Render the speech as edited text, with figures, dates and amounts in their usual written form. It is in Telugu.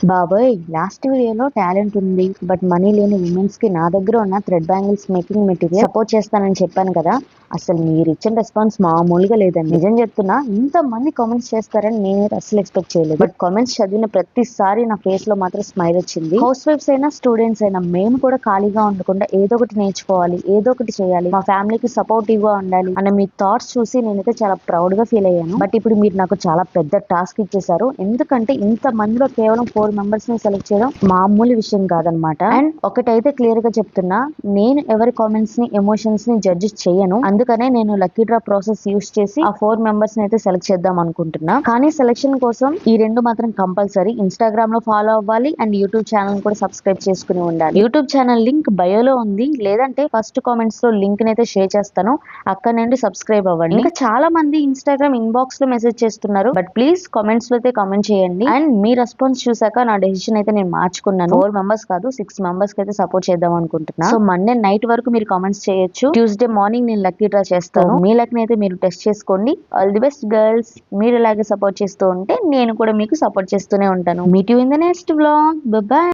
బాబోయ్, లాస్ట్ వీడియోలో టాలెంట్ ఉంది బట్ మనీ లేని ఉమెన్స్ కి నా దగ్గర ఉన్న thread bangles making material support చేస్తానని చెప్పాను కదా. అసలు మీరు ఇచ్చిన రెస్పాన్స్ మామూలుగా లేదండి. నిజం చెప్తున్నా, ఇంత మంది కామెంట్స్ చేస్తారని నేను అసలు ఎక్స్పెక్ట్ చేయలేదు. బట్ కామెంట్స్ చదివిన ప్రతిసారి నా ఫేస్ లో మాత్రం స్మైల్ వచ్చింది. హౌస్ వైఫ్స్ అయినా స్టూడెంట్స్ అయినా మేము కూడా ఖాళీగా ఉండకుండా ఏదో ఒకటి నేర్చుకోవాలి, ఏదో ఒకటి చేయాలి, మా ఫ్యామిలీకి సపోర్టివ్ గా ఉండాలి అన్న మీ థాట్స్ చూసి నేనైతే చాలా ప్రౌడ్ గా ఫీల్ అయ్యాను. బట్ ఇప్పుడు మీరు నాకు చాలా పెద్ద టాస్క్ ఇచ్చేసారు. ఎందుకంటే ఇంత మందిలో కేవలం 4 మెంబర్స్ ని సెలెక్ట్ చేయడం మామూలు విషయం కాదనమాట. అండ్ ఒకటైతే క్లియర్ గా చెప్తున్నా, నేను ఎవరి కామెంట్స్ ని ఎమోషన్స్ ని జడ్జ్ చేయను. అందుకనే నేను లక్కీ డ్రా ప్రాసెస్ యూస్ చేసి ఆ 4 మెంబర్స్ ని అయితే సెలెక్ట్ చేద్దాం అనుకుంటున్నా. కానీ సెలెక్షన్ కోసం ఈ రెండు మాత్రం కంపల్సరీ. ఇన్స్టాగ్రామ్ లో ఫాలో అవ్వాలి అండ్ యూట్యూబ్ ఛానల్ కూడా సబ్స్క్రైబ్ చేసుకుని ఉండాలి. యూట్యూబ్ ఛానల్ లింక్ బయోలో ఉంది, లేదంటే ఫస్ట్ కామెంట్స్ లో లింక్ అయితే షేర్ చేస్తాను, అక్కడ నుండి సబ్స్క్రైబ్ అవ్వండి. ఇంకా చాలా మంది ఇన్స్టాగ్రామ్ ఇన్బాక్స్ లో మెసేజ్ చేస్తున్నారు, బట్ ప్లీజ్ కామెంట్స్ లో అయితే కామెంట్ చేయండి. అండ్ మీ రెస్పాన్స్ చూసాక నా డెసిషన్ అయితే నేను మార్చుకున్నాను. 4 మెంబర్స్ కాదు, 6 మెంబర్స్ కి అయితే సపోర్ట్ చేద్దాం అనుకుంటున్నా. సో మండే నైట్ వరకు మీరు కామెంట్స్ చేయొచ్చు. ట్యూస్డే మార్నింగ్ నేను లక్కీ డ్రా చేస్తాను. మీ లక్ అయితే మీరు టెస్ట్ చేసుకోండి. All the best girls. మీరు ఇలాగే సపోర్ట్ చేస్తూ ఉంటే నేను కూడా మీకు సపోర్ట్ చేస్తూనే ఉంటాను. Meet you in the next vlog. By by.